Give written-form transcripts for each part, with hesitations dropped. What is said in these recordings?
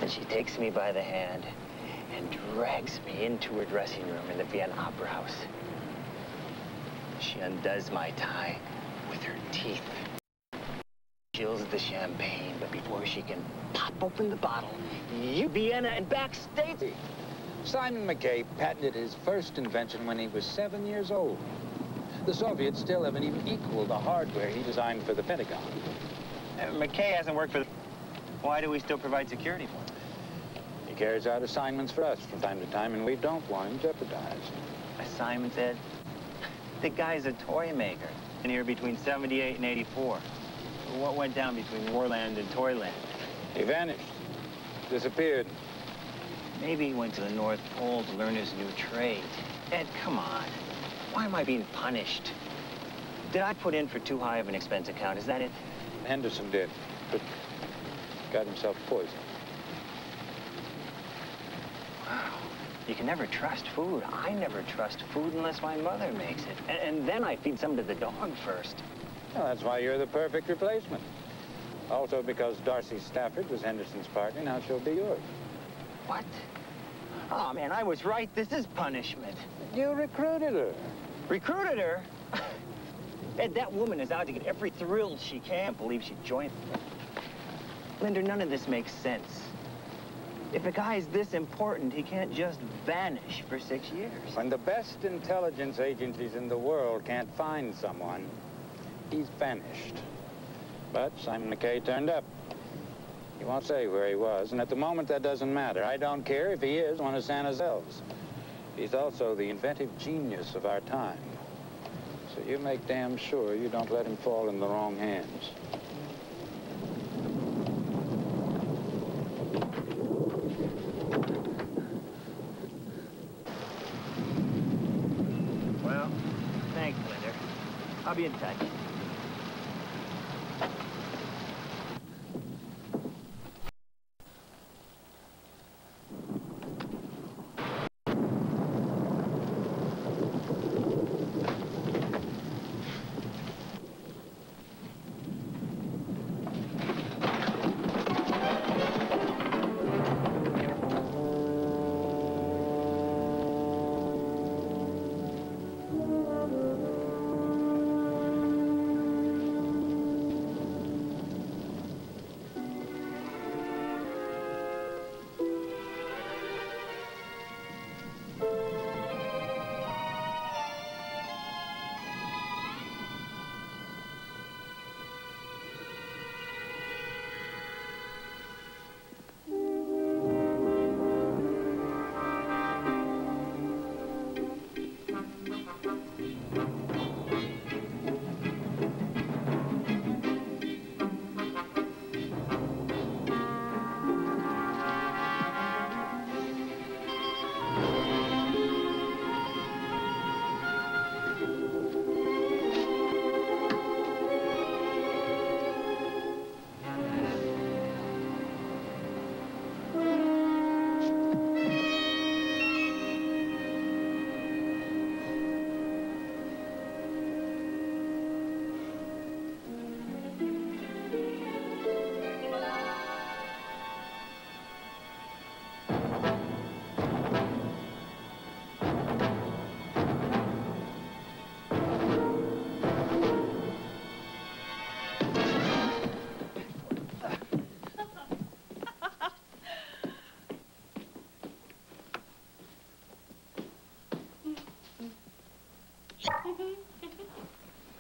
And she takes me by the hand and drags me into her dressing room in the Vienna Opera House. She undoes my tie with her teeth. Chills the champagne, but before she can pop open the bottle, you Vienna and backstage. Simon McKay patented his first invention when he was 7 years old. The Soviets still haven't even equaled the hardware he designed for the Pentagon. McKay hasn't worked for the... Why do we still provide security for him? He carries out assignments for us from time to time, and we don't want him jeopardized. Assignments, Ed? The guy's a toy maker. And here between 78 and 84. What went down between Warland and Toyland? He vanished. Disappeared. Maybe he went to the North Pole to learn his new trade. Ed, come on. Why am I being punished? Did I put in for too high of an expense account? Is that it? Henderson did, but got himself poisoned. Wow. You can never trust food. I never trust food unless my mother makes it. And then I feed some to the dog first. Well, that's why you're the perfect replacement. Also because Darcy Stafford was Henderson's partner, now she'll be yours. What? Oh, man, I was right. This is punishment. You recruited her. Recruited her? Ed, that woman is out to get every thrill she can. I can't believe she joined me. Linder, none of this makes sense. If a guy is this important, he can't just vanish for 6 years. When the best intelligence agencies in the world can't find someone, he's vanished. But Simon McKay turned up. He won't say where he was, and at the moment that doesn't matter. I don't care if he is one of Santa's elves. He's also the inventive genius of our time. So you make damn sure you don't let him fall in the wrong hands. Well, thanks, Linder. I'll be in touch.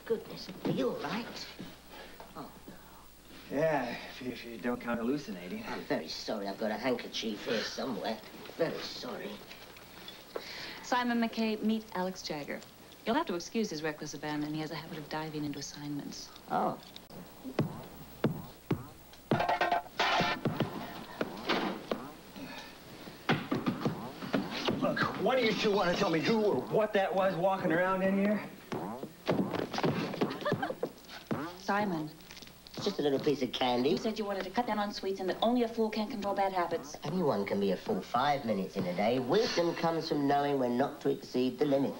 Goodness, are you all right? Oh, no. Yeah, if you don't count hallucinating. I'm very sorry. I've got a handkerchief here somewhere. Very sorry. Simon McKay, meet Alex Jagger. You'll have to excuse his reckless abandon. He has a habit of diving into assignments. Oh. Look, one of you two want to tell me who or what that was walking around in here? Simon. Just a little piece of candy. You said you wanted to cut down on sweets and that only a fool can control bad habits. Anyone can be a fool 5 minutes in a day. Wisdom comes from knowing when not to exceed the limit.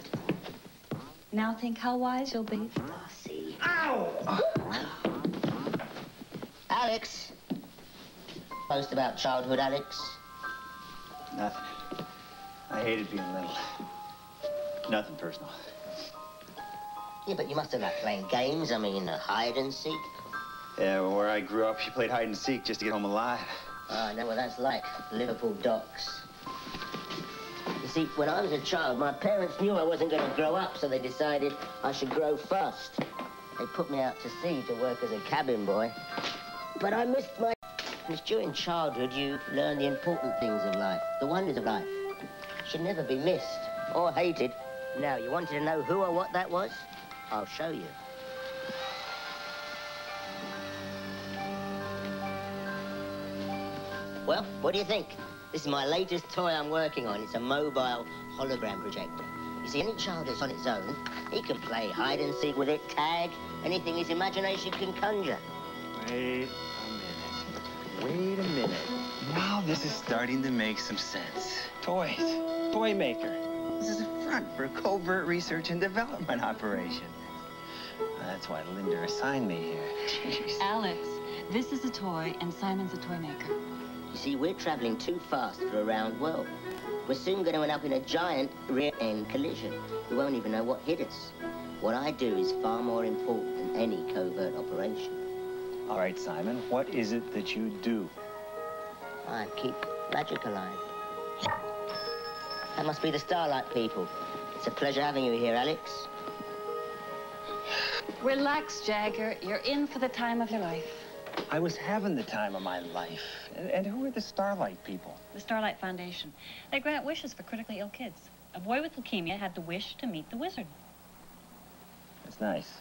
Now think how wise you'll be. Darcy. Ow! Alex. Post about childhood, Alex? Nothing. I hated being little. Nothing personal. Yeah, but you must have liked playing games. I mean, hide and seek. Yeah, well, where I grew up, you played hide and seek just to get home alive. Oh, I know what that's like. Liverpool docks. You see, when I was a child, my parents knew I wasn't going to grow up, so they decided I should grow fast. They put me out to sea to work as a cabin boy. But I missed my... It's during childhood you learn the important things of life, the wonders of life. Should never be missed or hated. Now, you wanted to know who or what that was? I'll show you. Well, what do you think? This is my latest toy I'm working on. It's a mobile hologram projector. You see, any child that's on its own, he can play hide and seek with it, tag, anything his imagination can conjure. Wait a minute. Now this is starting to make some sense. Toys. Toymaker. This is a front for a covert research and development operation. That's why Linder assigned me here. Jeez. Alex, this is a toy, and Simon's a toy maker. You see, we're traveling too fast for a round world. We're soon going to end up in a giant rear-end collision. We won't even know what hit us. What I do is far more important than any covert operation. All right, Simon, what is it that you do? I keep magic alive. That must be the Starlight people. It's a pleasure having you here, Alex. Relax, Jagger. You're in for the time of your life. I was having the time of my life. And who are the Starlight people? The Starlight Foundation. They grant wishes for critically ill kids. A boy with leukemia had the wish to meet the wizard. That's nice.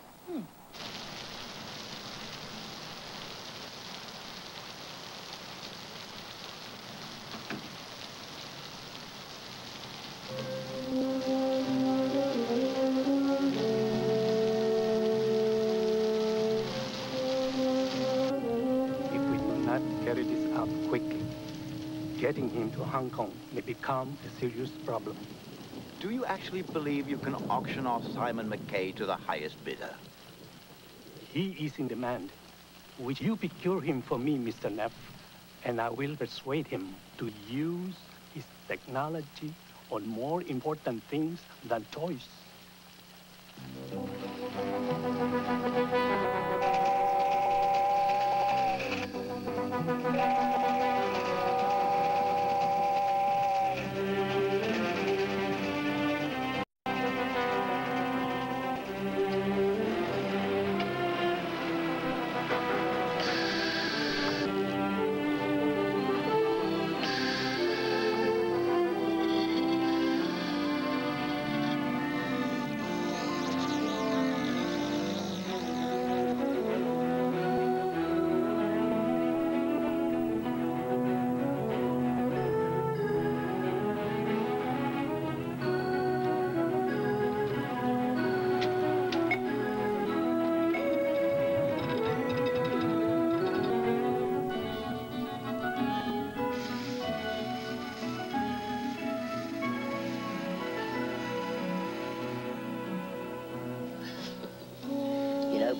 Carry this out quickly. Getting him to Hong Kong may become a serious problem. Do you actually believe you can auction off Simon McKay to the highest bidder? He is in demand. Will you procure him for me, Mr. Neff? And I will persuade him to use his technology on more important things than toys.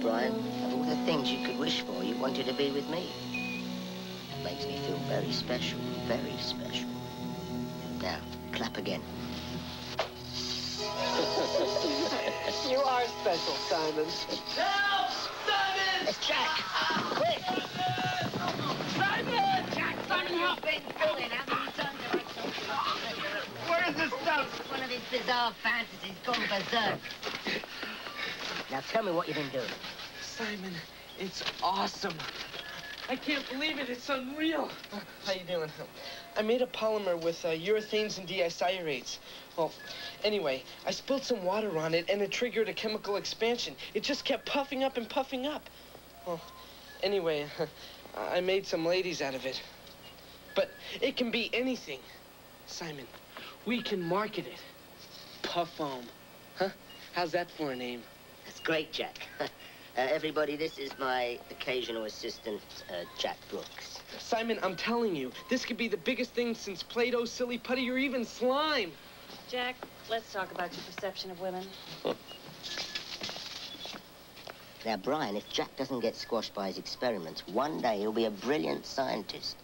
Bryan, of all the things you could wish for, you wanted to be with me. It makes me feel very special, very special. Now, clap again. You are special, Simon. Help! Simon! It's Jack! Quick! Simon! Jack, Simon, help me! Where is this stuff? One of his bizarre fantasies gone berserk. Now tell me what you've been doing. Simon, it's awesome. I can't believe it. It's unreal. How you doing? I made a polymer with urethanes and diisocyanates. Well, anyway, I spilled some water on it, and it triggered a chemical expansion. It just kept puffing up and puffing up. Well, anyway, I made some ladies out of it. But it can be anything. Simon, we can market it. Puff foam. Huh? How's that for a name? That's great, Jack. Everybody, this is my occasional assistant, Jack Brooks. Simon, I'm telling you, this could be the biggest thing since Play-Doh, silly putty, or even slime. Jack, let's talk about your perception of women. Now, Bryan, if Jack doesn't get squashed by his experiments, one day he'll be a brilliant scientist.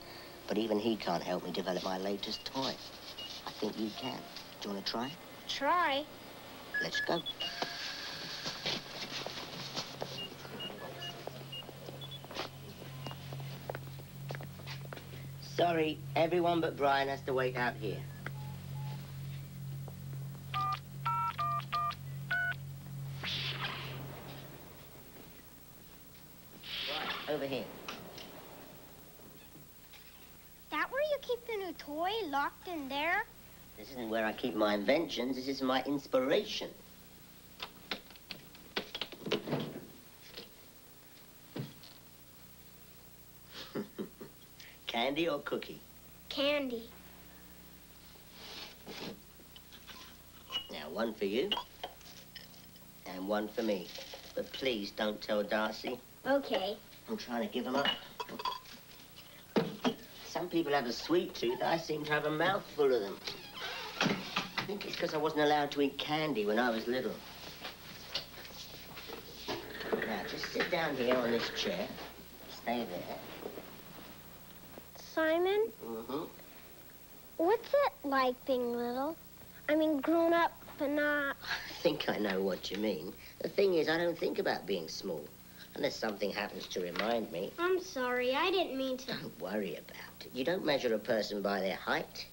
But even he can't help me develop my latest toy. I think you can. Do you want to try? Try? Let's go. Sorry, everyone but Bryan has to wait out here. Right, over here. That where you keep the new toy locked in there? This isn't where I keep my inventions. This is my inspiration. Candy or cookie? Candy. Now, one for you, and one for me. But please don't tell Darcy. Okay. I'm trying to give him up. Some people have a sweet tooth. I seem to have a mouthful of them. I think it's because I wasn't allowed to eat candy when I was little. Now, just sit down here on this chair. Stay there. Simon? Mm-hmm. What's it like being little? I mean, grown up, but not... I think I know what you mean. The thing is, I don't think about being small. Unless something happens to remind me. I'm sorry, I didn't mean to... Don't worry about it. You don't measure a person by their height.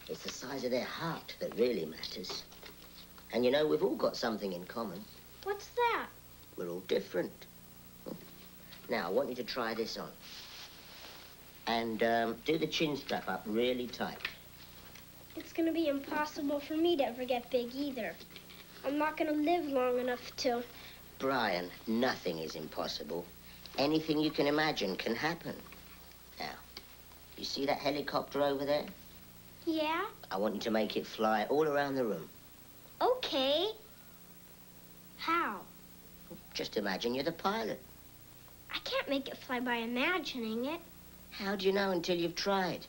It's the size of their heart that really matters. And you know, we've all got something in common. What's that? We're all different. Now, I want you to try this on. And do the chin strap up really tight. It's gonna be impossible for me to ever get big either. I'm not gonna live long enough to... Bryan, nothing is impossible. Anything you can imagine can happen. Now, you see that helicopter over there? Yeah? I want you to make it fly all around the room. Okay. How? Just imagine you're the pilot. I can't make it fly by imagining it. How do you know until you've tried?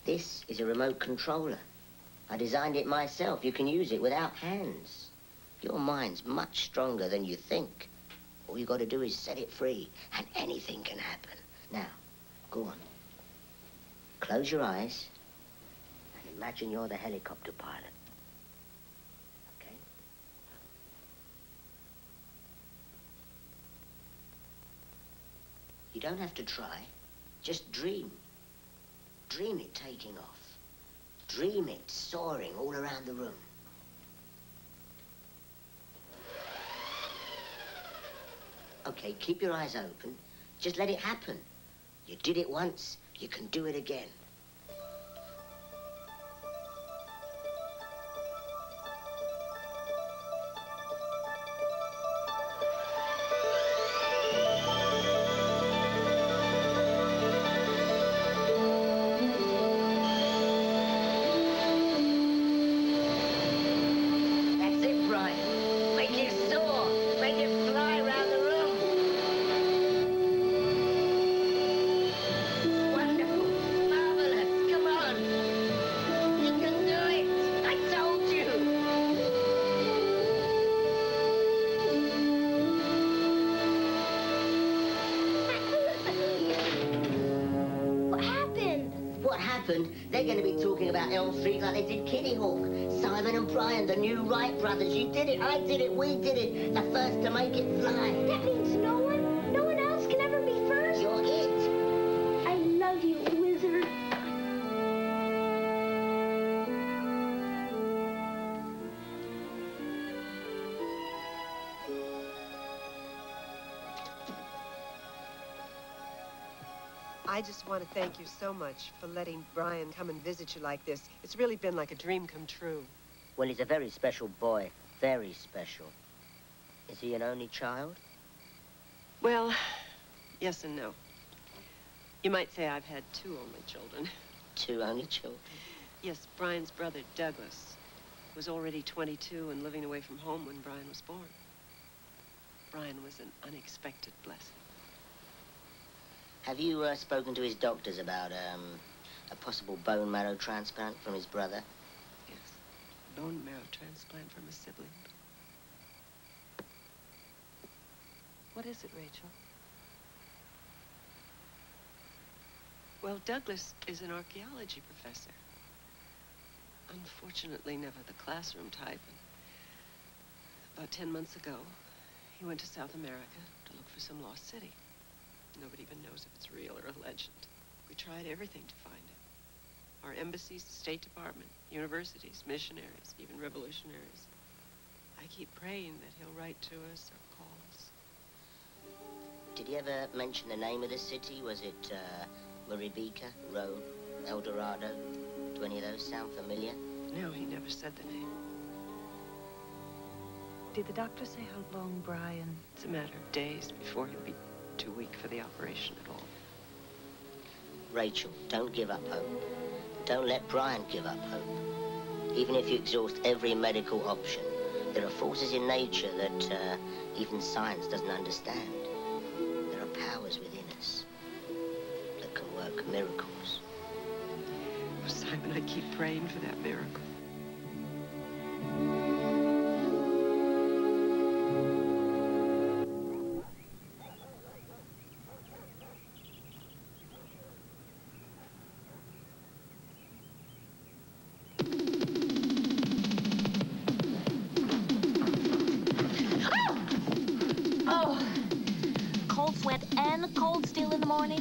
This is a remote controller. I designed it myself. You can use it without hands. Your mind's much stronger than you think. All you got to do is set it free, and anything can happen. Now, go on. Close your eyes, and imagine you're the helicopter pilot. Okay? You don't have to try. Just dream. Dream it taking off. Dream it soaring all around the room. Okay, keep your eyes open. Just let it happen. You did it once, you can do it again. That's it, Bryan. Make it soar. Make it fly around the room. Wonderful. Marvelous. Come on. You can do it. I told you. What happened? What happened? They're going to be talking about Elm Street like they did Kitty Hawk. Simon and Bryan, the new Wright brothers. You did it. I did it. We did it. The first to make it fly. That means no one else can ever be first? You're it. I love you, wizard. I just want to thank you so much for letting Bryan come and visit you like this. It's really been like a dream come true. Well, he's a very special boy. Very special. Is he an only child? Well, yes and no. You might say I've had two only children. Two only children? Yes, Bryan's brother, Douglas, was already 22 and living away from home when Bryan was born. Bryan was an unexpected blessing. Have you spoken to his doctors about a possible bone marrow transplant from his brother? Yes, bone marrow transplant from a sibling. What is it, Rachel? Well, Douglas is an archaeology professor. Unfortunately, never the classroom type. About 10 months ago, he went to South America to look for some lost city. Nobody even knows if it's real or a legend. We tried everything to find it. Our embassies, the State Department, universities, missionaries, even revolutionaries. I keep praying that he'll write to us or call us. Did he ever mention the name of the city? Was it Maribica, Rome, El Dorado? Do any of those sound familiar? No, he never said the name. Did the doctor say how long Bryan? It's a matter of days before he'll be too weak for the operation at all. Rachel, don't give up hope. Don't let Bryan give up hope. Even if you exhaust every medical option, there are forces in nature that even science doesn't understand. There are powers within us that can work miracles. Oh, Simon, I keep praying for that miracle. Sweat and cold steel in the morning?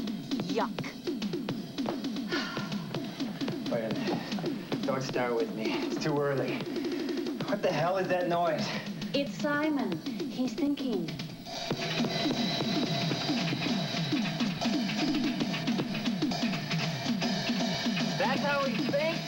Yuck. Wait, don't start with me. It's too early. What the hell is that noise? It's Simon. He's thinking. That's how he thinks?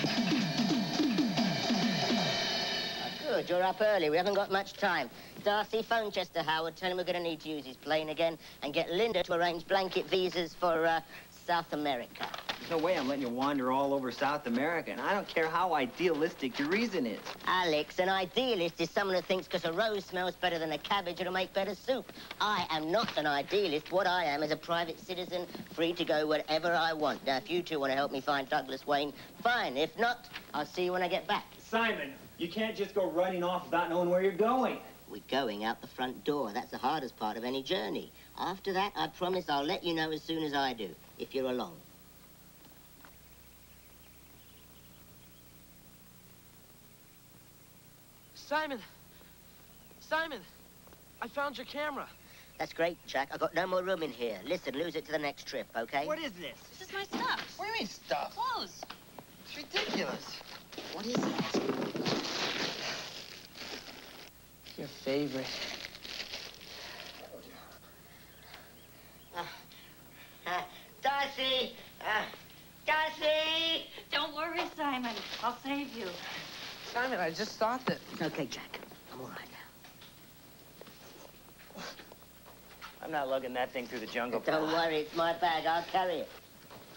Good, you're up early. We haven't got much time. Darcy, phone Chester Howard, tell him we're going to need to use his plane again, and get Linder to arrange blanket visas for South America. There's no way I'm letting you wander all over South America, and I don't care how idealistic your reason is. Alex, an idealist is someone who thinks because a rose smells better than a cabbage, it'll make better soup. I am not an idealist. What I am is a private citizen, free to go wherever I want. Now, if you two want to help me find Douglas Wayne, fine. If not, I'll see you when I get back. Simon, you can't just go running off without knowing where you're going. We're going out the front door. That's the hardest part of any journey. After that, I promise I'll let you know as soon as I do, if you're along. Simon! Simon! I found your camera. That's great, Jack. I've got no more room in here. Listen, lose it to the next trip, okay? What is this? This is my stuff. What do you mean, stuff? Clothes. It's ridiculous. What is it? Your favorite. Darcy! Darcy! Don't worry, Simon. I'll save you. Simon, I just thought that... Okay, Jack. I'm all right now. I'm not lugging that thing through the jungle. Don't worry, it's my bag. I'll carry it.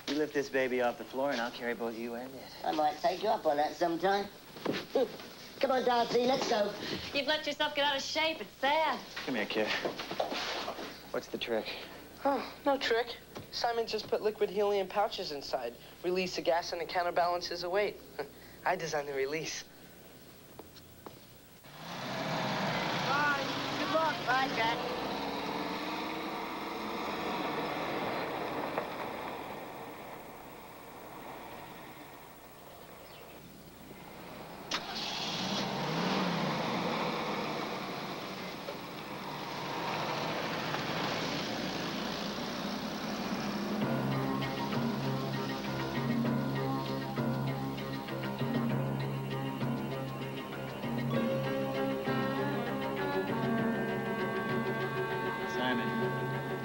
You lift this baby off the floor, and I'll carry both you and it. I might take you up on that sometime. Come on, Darcy, let's go. You've let yourself get out of shape. It's sad. Come here, kid. What's the trick? Oh, no trick. Simon just put liquid helium pouches inside. Release the gas and it counterbalances the weight. I designed the release. Bye. Good luck. Bye, Jack.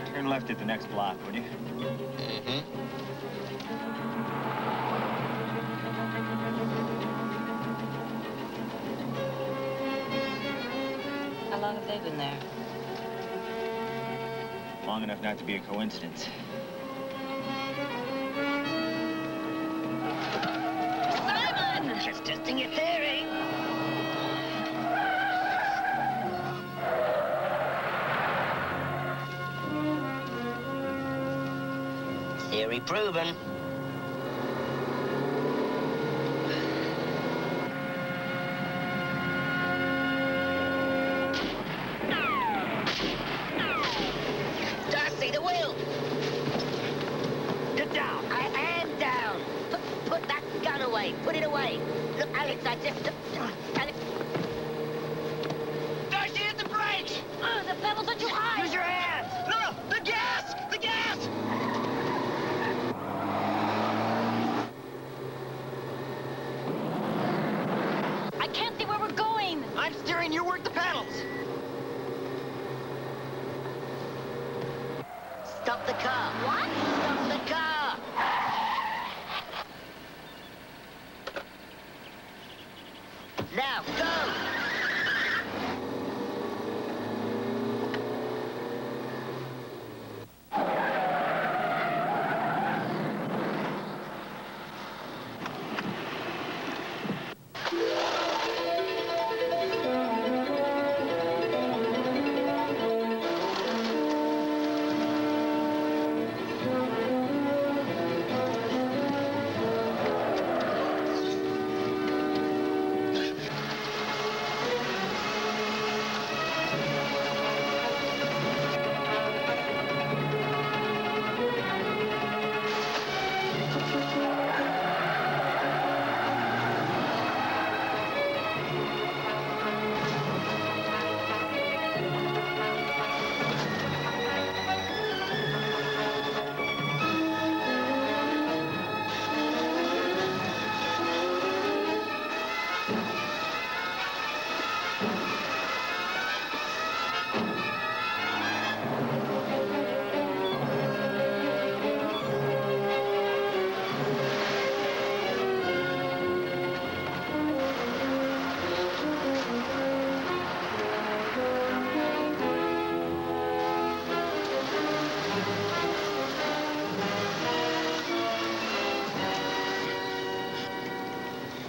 Turn left at the next block, would you? Mm-hmm. How long have they been there? Long enough not to be a coincidence. Simon! Just testing your theory. Theory proven. Darcy, the wheel! Get down! I minutes. That's it. Darcy, hit the brakes! Oh, the pedals are too high. Use your hands! No, the gas! The gas! I can't see where we're going. I'm steering, you work the pedals. Stop the car. What? Stop the car. Now, go!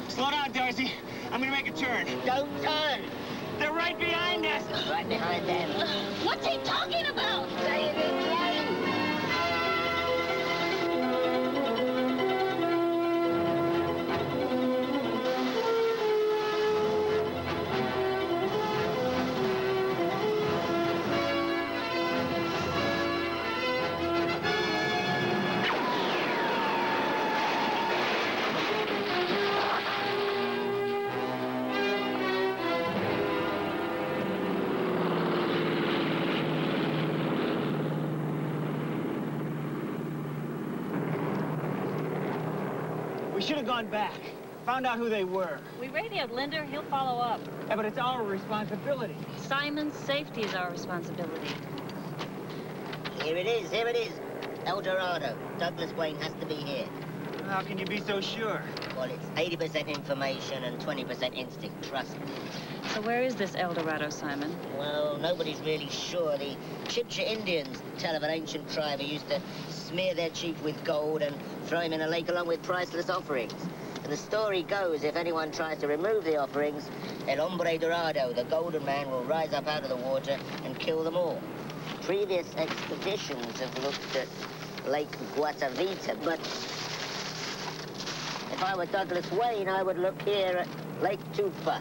Slow down, Darcy. I'm gonna make a turn. Don't turn. They're right behind us. Right behind them. What's he talking about? Stay in the lane. We should have gone back. Found out who they were. We radioed Linder. He'll follow up. Yeah, but it's our responsibility. Simon's safety is our responsibility. Here it is, here it is. El Dorado. Douglas Wayne has to be here. How can you be so sure? Well, it's 80% information and 20% instinct. Trust me. So where is this El Dorado, Simon? Well, nobody's really sure. The Chibcha Indians tell of an ancient tribe who used to smear their chief with gold and throw him in a lake along with priceless offerings. And the story goes, if anyone tries to remove the offerings, El Hombre Dorado, the golden man, will rise up out of the water and kill them all. Previous expeditions have looked at Lake Guatavita, but if I were Douglas Wayne, I would look here at Lake Tupa.